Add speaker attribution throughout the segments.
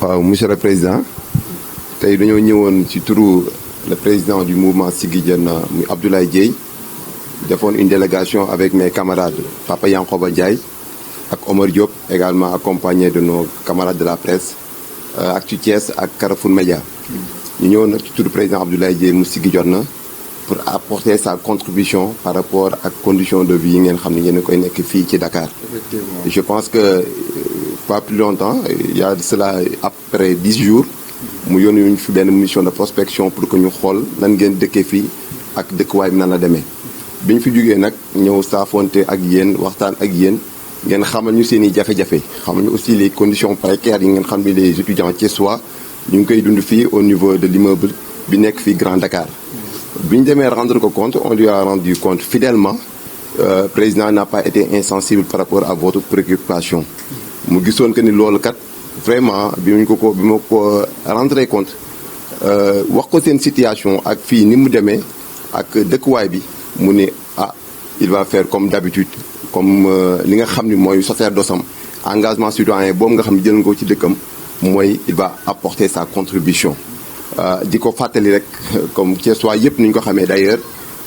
Speaker 1: waaw monsieur le président tey dañoo ñëwoon ci turu le président du mouvement Siggi Jotna muy Abdoulaye Dièye defoon une délégation avec mes camarades Papa Yankoba Ndiaye ak Omar Diop également accompagné de nos camarades de la presse Actu Thiès ak Carrefour Média ñu ñëwoon nag ci turu président Abdoulaye Dièye mu Siggi Jotna pour apporter sa contribution par rapport ak conditions de vie yi ngeen xam ne yéen a koy nekk fii ci Dakar. Je pense que pas plus longtemps il y a de cela après 10 jours mu yónni ñu fi benn mission de prospection pour que ñu xool nan ngeen dëkkee fii ak dëkkuwaay bi nan la demee. bi ñu fi jógee nag ñëw saafonte ak yéen waxtaan ak yéen ngeen xamal ñu seen i jafe-jafe xamal ñu aussi les conditions précaires yi ngeen xam ne les étudiants thiessois ñu ngi koy dund fii au niveau de l'immeuble bi nekk fii Grand Dakar. bi ñu demee rendre ko compte on lui a rendu compte fidèlement président n'a pas été insensible par rapport à votre préoccupation mu gisoon que ni loolu kat vraiment bi ma ko rendre compte wax ko seen situation ak fii ni mu demee ak dëkkuwaay bi mu ne il va faire comme d'habitude comme li nga xam ni mooy sacerdoce am engagement citoyen boobu nga xam ne jël nga ko ci dëkkam mooy il va apporter sa contribution di ko fàttali rek comme Thiessois yëpp ni ñu ko xamee d'ailleurs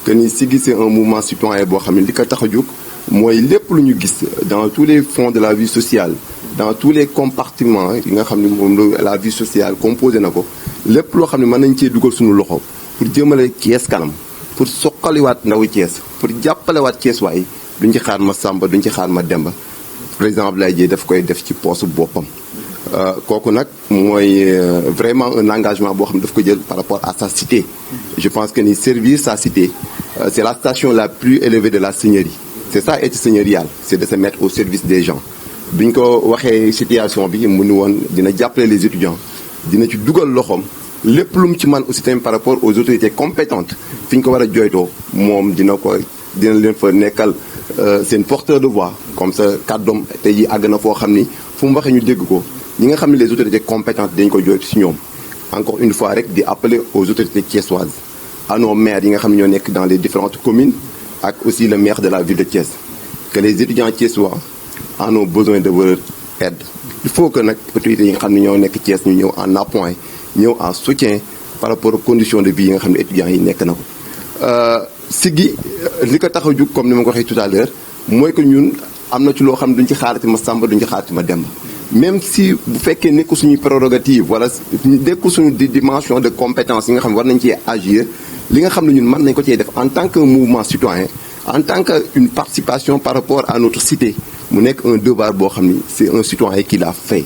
Speaker 1: que ni Siggi c'est un mouvement citoyen boo xam ne li ko tax a jóg mooy lépp lu ñu gis dans tous les fonds de la vie sociale dans tous les compartiments yi nga xam ne moom la vie sociale composé na ko lépp loo xam ne mën nañ cee dugal suñu loxo pour jëmale Thiès kanam pour soqaliwaat ndawu Thiès pour jàppalewaat Thiessois yi duñ ci xaar ma Samba duñ ci xaar ma Demba président Abdoulaye Dièye daf koy def ci poosu boppam. kooku nag mooy vraiment un engagement boo xam ne daf ko jël par rapport à sa cité. Je pense que ni servir sa cité c'est la station la plus élevée de la seigneurie. C'est ça être seigneurial, c'est de se mettre au service des gens. bi ñu ko waxee situation bi mu ni woon dina jàppale les étudiants dina ci dugal loxoom lépp lu mu ci man aussi tamit par rapport aux autorités compétentes fi ñu ko war a jooytoo moom dina leen fa nekkal seen porteur de voix comme ça kàddoom tey jii àgg na foo xam ni fu mu waxee ñu dégg ko ñi nga xam ne les autorités compétentes dañ ko jooytu ci ñoom. encore une fois rek di appeler aux autorités thiessoises à nos maires yi nga xam ne ñoo nekk dans les différentes communes ak aussi le maire de la ville de Thiès que les étudiants thiessois en ont besoin de votre aide. Il faut que nag autorités yi nga xam ne ñoo nekk Thiès ñu ñëw en appoint ñëw en soutien par rapport aux conditions de vie yi nga xam ne étudiants yi nekk na ko. Siggi li ko tax a jug comme ni ma ko waxee tout à l'heure mooy que ñun am na ci loo xam ne duñ ci xaarati ma Samba duñ ci xaarati ma Demba même si bu fekkee nekku suñuy prérogative wala nekku suñu dimension de compétence yi nga xam ne war nañ cee agir li nga xam ne ñun mën nañ ko cee def en tant que mouvement citoyen en tant que une participation par rapport à notre cité mu nekk un devoir boo xam ni c'est un citoyen qui l'a fait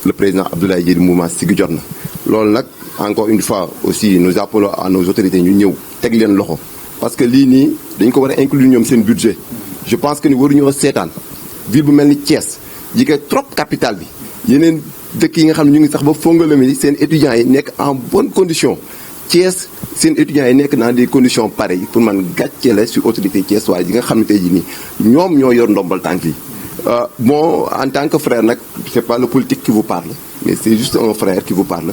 Speaker 1: le président Abdoulaye Dièye du mouvement Siggi Jotna loolu nag encore une fois aussi nous appelons à nos autorités ñu ñëw teg leen loxo parce que lii nii dañ ko war a inclure ñoom seen budget je pense que ni waruñoo seetaan ville bu mel ni Thiès jigee trop capitale bi yeneen dëkk yi nga xam ne ñu ngi sax ba Fongolimbi seen étudiants yi nekk en bonne condition Thiès seen étudiants yi nekk dans des conditions pareilles pour man gàcce la sur autorité thiessoise yi nga xam ne tey jii nii ñoom ñoo yor ndombal tànk yi. Bon en tant que frère nag c'est pas le politique qui vous parle mais c'est juste un frère qui vous parle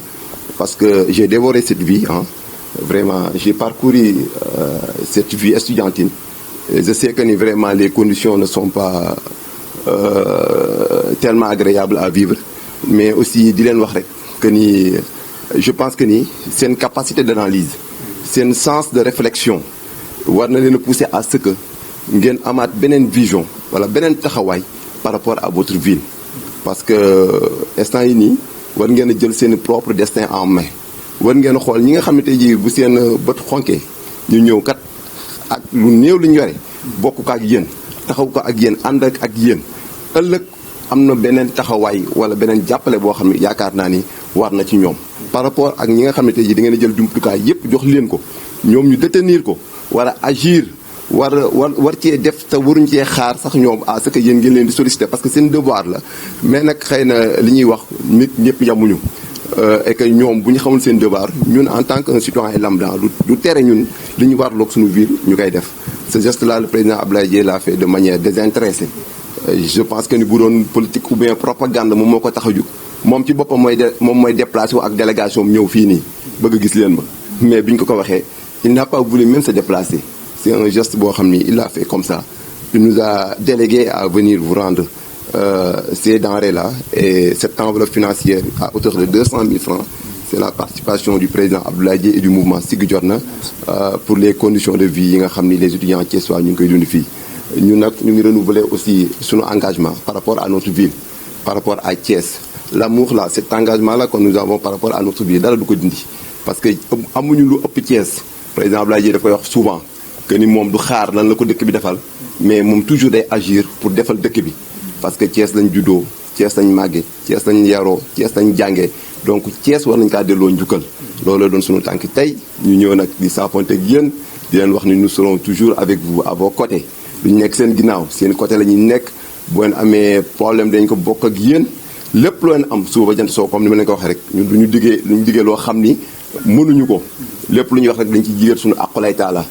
Speaker 1: parce que j'ai dévoré cette vie vraiment j'ai parcouru cette vie estudiantine et je sais que ni vraiment les conditions ne sont pas tellement agréables à vivre mais aussi di leen wax rek que ni je pense que ni seen capacité d'analyse seen sens de réflexion war na leen a pousser à ce que ngeen amaat beneen vision wala beneen taxawaay par rapport à votre ville parce que instant yi nii war ngeen a jël seen propre destin en main war ngeen a xool ñi nga xam ne tey jii bu seen bët xonkee ñu ñëw kat ak lu néew lu ñu yore bokk ko ak yéen taxaw ko ak yéen ànd ak yéen ëllëg am na beneen taxawaay wala beneen jàppale boo xam ne yaakaar naa ni war na ci ñoom par rapport ak ñi nga xam ne tey jii da ngeen a jël jumtukaay yépp jox leen ko ñoom ñu détenir ko war a agir war cee def te waruñ cee xaar sax ñoom à ce que yéen ngeen leen di solliciter parce que seen devoir la mais nag xëy na li ñuy wax nit ñëpp yamuñu et que ñoom bu ñu xamul seen devoir ñun en tant qu'un citoyen lambda du tere ñun li ñu warloog suñu ville ñu koy def ce geste là le président Abdoulaye Dièye l'a fait de manière désintéressée je pense que ni bu doon politique ou bien propagande moom moo ko tax a jóg moom ci boppam mooy déplacé wu ak délégation am ñëw fii nii bëgg a gis leen ma mais bi ñu ko waxee il n'a pas voulu même se déplacer c'est un geste boo xam ni il l'a fait comme ça il nous a délégué à venir vous rendre ces denrées-là. Et cette enveloppe financière à hauteur de 200 000 francs, c'est la participation du président Abdoulaye Dièye et du mouvement Siggi Jotna pour les conditions de vie yi nga xam ni les étudiants thiessois ñu ngi koy dund fii. Ñun nag ñu ngi renouveler aussi sunu engagement par rapport à notre ville, par rapport à Thiès. L'amour là, cet engagement-là que nous avons par rapport à notre ville dara du ko dindi parce que amuñu lu ëpp Thiès. Président Abdoulaye Dièye daf koy wax souvent que ni moom du xaar lan la ko dëkk bi defal mais moom toujours day agir pour defal dëkk bi parce que Thiès lañ juddoo Thiès lañ màggee Thiès lañ yaroo Thiès lañ jàngee donc Thiès war nañ kaa delloo njukkal loolu la doon sunu tànk tey ñu ñëw nag di saafonte ak yéen di leen wax ni nous serons toujours avec vous à vos côtés duñu nekk seen ginnaaw seen côté la ñuy nekk bu leen amee problème dañ ko bokk ak yéen lépp loo leen am suba ba jant soo comme ni ma leen ko waxee rek ñun duñu diggee loo xam ni mënuñu ko lépp lu ñuy wax rek dañ ci jigéen suñu aqulay taala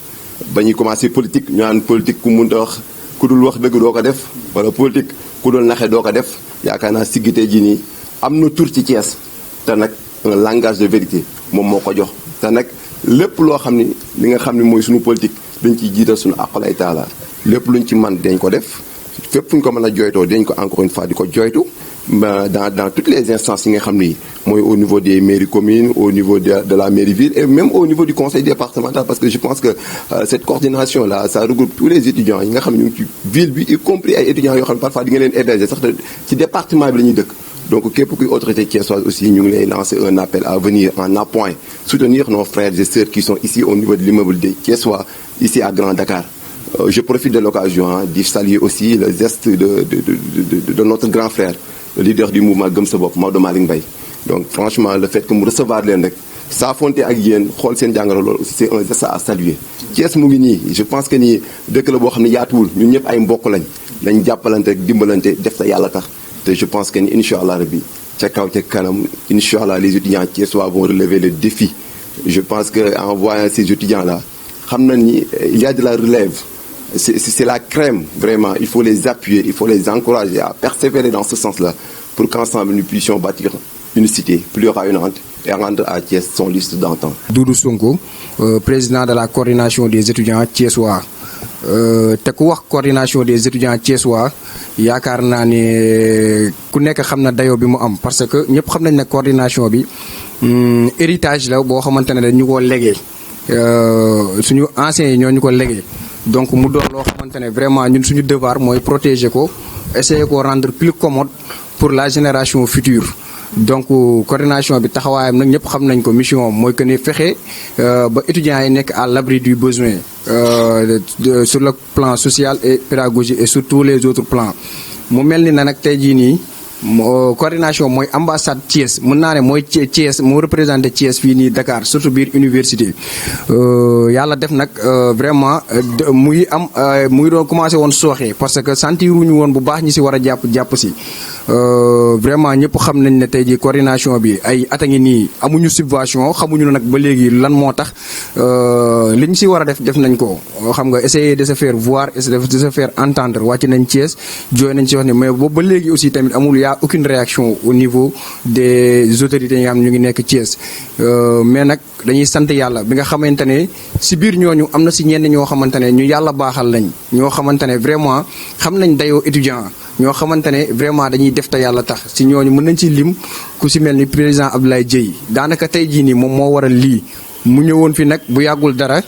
Speaker 1: ba ñuy commencé politique ñu naan politique ku mënta wax ku dul wax dëgg doo ko def wala politique ku dul naxe doo ko def yaakaar naa Siggi tey jii nii am na tur ci Thiès te nag un langage de vérité moom moo ko jox te nag lépp loo xam ni li nga xam ni mooy suñu politique dañ ciy jiital suñu aqulay taala lépp luñ ci man dañ ko def fépp fu ñu ko mën a jooytoo dañ ko encore une fois di ko jooytu dans toutes les instances yi nga xam ni mooy au niveau des mairies communes au niveau de la mairie ville et même au niveau du conseil départemental parce que je pense que cette coordination là ça regroupe tous les étudiants yi nga xam ne ñu ngi ci ville bi y compris ay étudiants yoo xam ne parfois di nga leen héberger sax ci département bi la ñuy dëkk donc képp kuy autorité thiessoise aussi ñu ngi lay lancer un appel à venir en appoint soutenir nos frères et sœurs qui sont ici au niveau de l'immeuble des Thiessois ici à Grand Dakar. Je profite de l'occasion de saluer aussi le geste de notre grand frère, le leader du mouvement Gëm Sa Bopp, Maodo Malick Mbaye. Donc franchement, le fait que mu recevoir leen rek saafonte ak yéen xool seen jàngoro loolu aussi c'est un geste à saluer. Thiès mu ngi nii je pense que nii dëkk la boo xam ne yaatuwul ñun ñëpp ay mbokk lañ jàppalante rek dimbalante def sa yàlla tax te je pense que ni incha allah rabbi ca kaw ca kanam incha allah les étudiants thiessois vont relever le défi. Je pense que en voyant ces étudiants là xam nañ ni il y a de la relève. C'est la crème, vraiment. Il faut les appuyer, il faut les encourager à persévérer dans ce sens-là pour qu'ensemble nous puissions bâtir une cité plus rayonnante et rendre à Thiès son lustre d'antan.
Speaker 2: Doudou Sonko, président de la coordination des étudiants thiessois. te ku wax coordination des étudiants thiessois yaakaar naa ne ku nekk xam na dayoo bi mu am parce que ñëpp xam nañ ne coordination bi héritage la boo xamante ne dañu ko légué suñu anciens yi ñoo ñu ko légué. Donc mu doon loo xamante ne vraiment ñun suñu devoir mooy protéger ko essayer ko rendre plus commode pour la génération future. Donc coordination bi taxawaayam nag ñëpp xam nañ ko mission mooy que ni fexe ba étudiants yi nekk à l'abri du besoin sur le plan social et pédagogique et sur tous les autres plans. mu mel ni na nag tey jii nii coordination mooy ambassade Thiès mën naa ne mooy Thiès moo représenté Thiès fii nii Dakar surtout biir université yàlla def nag vraiment mu ngi doon commencé woon sooxee parce que sentiruñu woon bu baax ñi si war a jàpp si vraiment ñëpp xam nañ ne tey ji coordination bi ay at a ngi nii amuñu subvention xamuñu nag ba léegi lan moo tax li ñu si war a def nañ ko xam nga essayer de se faire voir de se faire entendre wàcc nañ Thiès jooy nañ si wax ne mais boobu ba léegi aussi tamit amul yaa aucune réaction au niveau des autorités yi nga xam ne ñu ngi nekk Thiès mais nag dañuy sant yàlla bi nga xamante ne si biir ñooñu am na si ñenn ñoo xamante ne ñu yàlla baaxal lañ ñoo xamante ne vraiment xam nañ dayoo étudiant ñoo xamante ne vraiment dañuy def te yàlla tax si ñooñu mën nañ ci lim ku si mel ni président Abdoulaye Dièye daanaka tey jii nii moom moo waral lii mu ñëwoon fi nag bu yàggul dara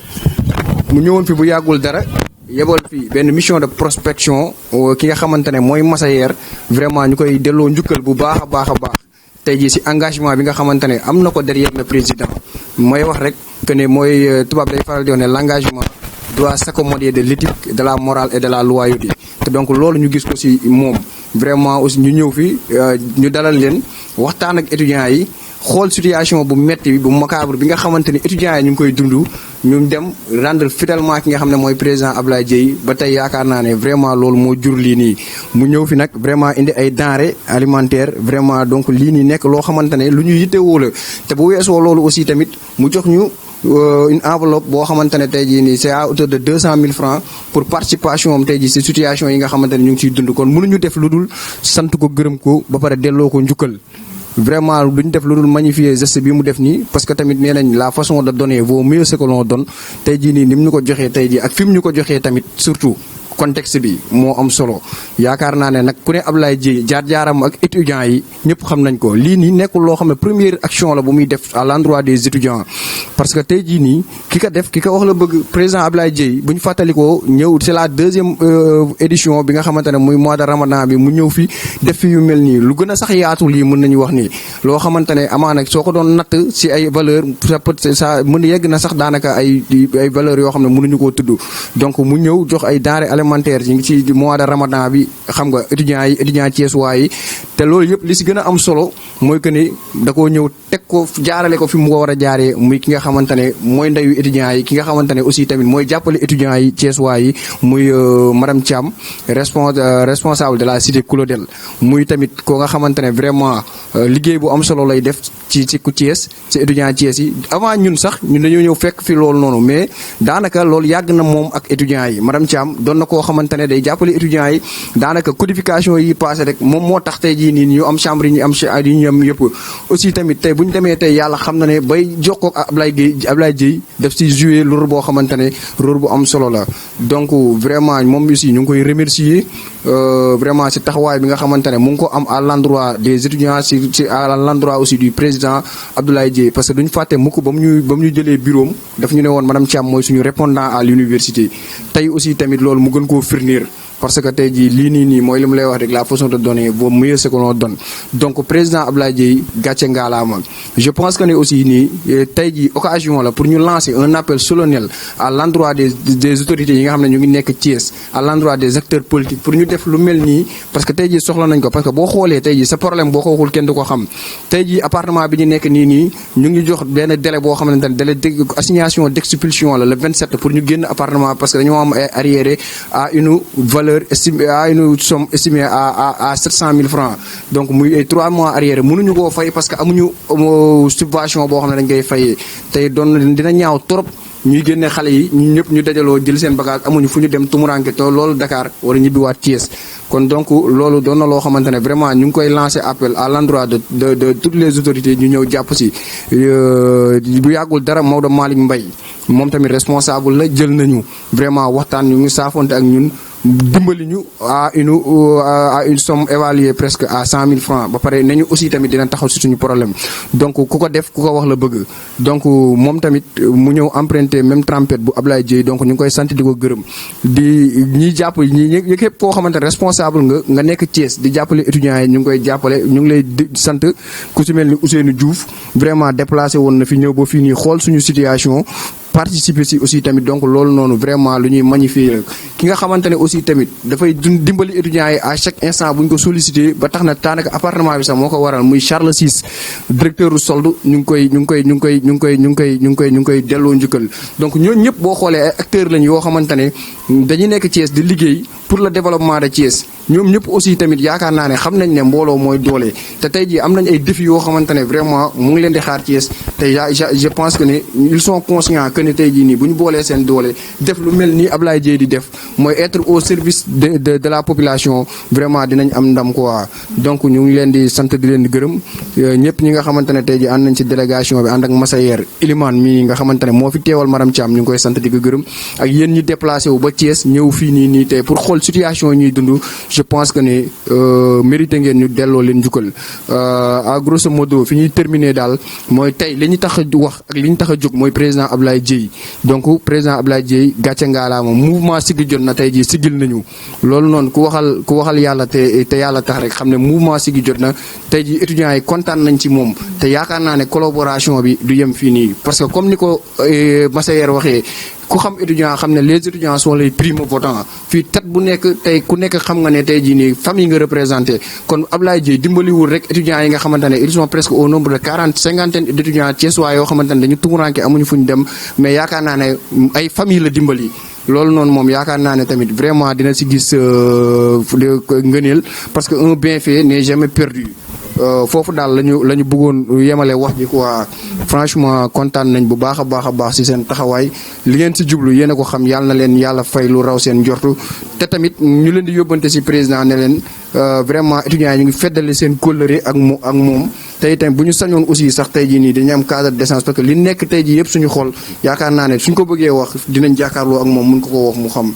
Speaker 2: yebal fi benn mission de prospection ki nga xamante ne mooy Massayer vraiment ñu koy delloo njukkal bu baax a baax tey jii si engagement bi nga xamante ne am na ko derrière le président mooy wax rek que ne mooy tubaab day faral di wax ne l'engagement doit s'accommoder de l'éthique de la morale et de la loyauté te donc loolu ñu gis ko si moom vraiment aussi ñu ñëw fi ñu dalal leen waxtaan ak étudiants yi xool situation bu metti bi bu macabre bi nga xamante ni étudiants yi ñu ngi koy dund ñu dem rendre fidèlement ki nga xam ne mooy président Abdoulaye Dièye ba tey yaakaar naa ne vraiment loolu moo jur lii nii mu ñëw fi nag vraiment indi ay denrées alimentaires vraiment donc lii nii nekk loo xamante ne lu ñu yittewoo la te bu weesoo loolu aussi tamit mu jox ñu une enveloppe boo xamante ne tey jii nii c'est à hauteur de 200 000 francs pour participation am tey jii ci situation yi nga xamante ne ñu ngi ciy dund kon mënuñu def lu dul sant ko gërëm ko ba pare delloo ko njukkal. Vraiment duñ def lu dul magnifier geste bi mu def nii parce que tamit nee nañ la façon de donner vaut mieux ce que l'on donne tey jii nii ni mu ñu ko joxee tey jii ak fi mu ñu ko joxee tamit surtout contexte bi moo am solo yaakaar naa ne nag ku ne Abdoulaye Dièye jaar-jaaram ak étudiants yi ñëpp xam nañ ko lii nii nekkul loo xam ne première action la bu muy def à l'endroit des étudiants parce que tey jii nii ki ko wax la bëgg président Abdoulaye Dièye bu ñu fàttalikoo ñëw c'est la deuxième édition bi nga xamante ne muy mois de Ramadan bi mu ñëw fi def fi yu mel nii lu gën a sax yaatu lii mën nañu wax nii loo xamante ne amaana soo ko doon natt ci ay valeur ça mën yegg na sax daanaka ay valeurs yoo xam ne mënuñu koo tudd donc mu ñëw jox ay denrées alimentaires yi ngi ci mois de Ramadan bi xam nga étudiants Thiessois yi te loolu yëpp li ci gën a am solo mooy que ni da koo ñëw teg ko jaarale ko fi mu ko war a jaaree muy ki nga xamante ne mooy ndeyu étudiants yi ki nga xamante ne aussi tamit mooy jàppale étudiants yi Thiessois yi muy madame Thiam responsable de la cité Claudel muy tamit ko nga xamante ne vraiment liggéey bu am solo lay def ci ku Thiès ci étudiants Thiès yi avant ñun sax ñun dañoo ñëw fekk fi loolu noonu mais daanaka loolu yàgg na moom ak étudiants yi madame Thiam doon na koo xamante ne day jàppale étudiants yi daanaka codification yi passé rek moom moo tax tey jii nii ñu am chambre yi ñu am yëpp aussi tamit tey bu ñu demee tey yàlla xam na ne bay jokkoo ak Abdoulaye Dièye daf ci jouer rôle boo xamante ne rôle bu am solo la donc vraiment moom aussi ñu ngi koy remercier vraiment ci taxawaay bi nga xamante ne mu ngi ko am à l'endroit des étudiants ci à l'endroit aussi du président Abdoulaye Dièye parce que duñu fàtte mukk ba mu ñu jëlee bureau daf ñu ne woon madame Thiam mooy suñu répondant à l'université tey aussi tamit loolu mu gën koo fournir parce que tey jii lii nii mooy li mu lay wax rek la façon de donner vaut mieux ce que l'on donne donc président Abdoulaye Dièye gàcce ngaalaama je pense que ne aussi nii tey jii occasion la pour ñu lancer un appel solennel à l'endroit des autorités yi nga xam ne ñu ngi nekk Thiès à l'endroit des acteurs politiques pour ñu def lu mel nii parce que tey jii soxla nañ ko parce que boo xoolee tey jii sa problème boo ko waxul kenn du ko xam tey jii appartement bi ñu nekk nii ñu ngi jox benn délai boo xamante ne délai assignation d'expulsion la le 27 pour ñu génn appartement parce que dañoo am ay arriéré à une valeur à une somme estimée à 700 000 francs donc muy ay 3 mois arrière mënuñu koo fay parce que amuñu subvention boo xam ne dañ koy fayee tey doon dina ñaaw trop ñuy génne xale yi ñun ñëpp ñu dajaloo jël seen bagage amuñu fu ñu dem tumuranke te loolu Dakar wala ñibbiwaat Thiès kon donc loolu doon na loo xamante ne vraiment ñu ngi koy lancer appel à l'endroit de toutes les autorités ñu ñëw jàpp ci bu yàggul dara Maodo Malick Mbaye moom tamit responsable la jël nañu vraiment waxtaan ñu ngi saafonte ak ñun dimbali ñu à une somme évaluée presque à 100 000 francs ba pare nañu aussi tamit dina taxaw ci suñu problème donc ku ko def ku ko wax la bëgg donc moom tamit mu ñëw emprunté même trempette bu Abdoulaye Dièye donc ñu ngi koy sant di ko gërëm di ñiy jàpp ñi képp koo xamante responsable nga nekk Thiès di jàppale étudiants yi ñu ngi koy jàppale ñu ngi lay sant ku ci mel ni Ousseynou Diouf vraiment déplacé woon na fi ñëw ba fii nii xool suñu situation participer ci aussi tamit donc loolu noonu vraiment lu ñuy magnifier ki nga xamante ne aussi tamit dafay dimbali étudiants yi à chaque instant bu ñu ko solliciter ba tax na daanaka appartement bi sax moo ko waral muy Charles Ciss directeur u solde ñu ngi koy delloo njukkal donc ñooñu ñëpp boo xoolee ay acteurs lañu yoo xamante ne dañuy nekk Thiès di liggéey pour le développement de Thiès ñoom ñëpp aussi tamit yaakaar naa ne xam nañ ne mbooloo mooy doole te tey jii am nañ ay défis yoo xamante ne vraiment mu ngi leen di xaar Thiès te je pense que ne ils sont conscients que ne tey jii nii bu ñu boolee seen doole def lu mel nii Abdoulaye Dièye di def mooy être au service de la population vraiment dinañ am ndam quoi donc ñu ngi leen di sant di leen di gërëm ñëpp ñi nga xamante ne tey jii ànd nañ ci délégation bi ànd ak Massayer Ilimane mii nga xamante ne moo fi teewal madame Thiam ñu ngi koy sant di ko gërëm ak yéen ñi déplacé wu ba Thiès ñëw fii nii tey pour xool situation ñuy dund je pense que ne mérité ngeen ñu delloo leen njukkal à grosso modo fi ñuy terminer daal mooy tey li ñu tax a wax ak li ñu tax a jóg mooy président Abdoulaye Dièye donc président Abdoulaye Dièye gàcce ngaalaama mouvement siggi jot na tey jii siggil nañu loolu noonu ku waxal yàlla te yàlla tax rek xam ne mouvement siggi jot na tey jii étudiants yi kontaan nañ ci moom te yaakaar naa ne collaboration bi du yem fii nii parce que comme ni ko Massayer waxee ku xam étudiant xam ne les étudiants sont les primo-votants fii tat bu nekk tey ku nekk xam nga ne tey jii nii famille nga représenté kon Abdoulaye Dièye dimbaliwul rek étudiants yi nga xamante ne ils sont presque au nombre de 50 d'étudiants Thiessois yoo xamante ne dañu tumuranke amuñu fu ñu dem mais yaakaar naa ne ay famille la dimbali loolu noonu moom yaakaar naa ne tamit vraiment dina si gis ngëneel parce que un bienfait n'est jamais perdu foofu daal la ñu bëggoon yemale wax ji quoi franchement kontaan nañ bu baax a baax ci seen taxawaay li ngeen ci jublu yéen a ko xam yàlla na leen yàlla fay lu raw seen njortu te tamit ñu leen di yóbbante ci président ne leen vraiment étudiants yi ñu ngi feddale seen kóllëre ak moom tey tamit bu ñu sañoon aussi sax tey jii nii dañu am cadre d'essence parce que li nekk tey jii yëpp suñu xol yaakaar naa ne suñ ko bëggee wax dinañ jàkkaarloo ak moom mun ko wax mu xam